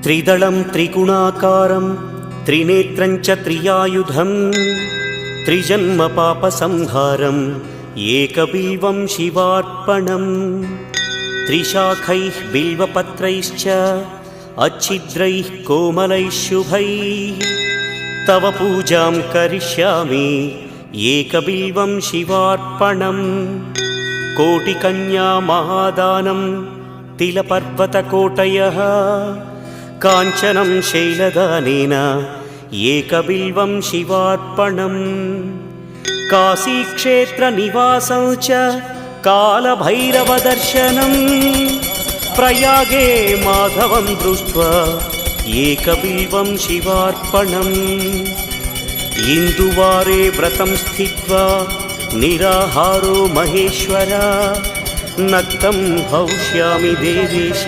त्रिदलं त्रिगुणाकारं त्रिनेत्रं च त्रियायुधं त्रिजन्म पापसंहारं एकबिल्वं शिवार्पणम् त्रिशाखैः बिल्वपत्रैश्च अच्छिद्रैः कोमलैः शुभैः तव पूजां करिष्यामि एकबिल्वं शिवार्पणम् कोटिकन्या महादानं तिलपर्वतकोटयः काञ्चनं शैलदानेन एकबिल्वं शिवार्पणम् काशीक्षेत्रनिवासं च कालभैरवदर्शनं प्रयागे माधवं दृष्ट्वा एकबिल्वं शिवार्पणम् इन्दुवारे व्रतं स्थित्वा निराहारो महेश्वर नक्तं भविष्यामि देवेश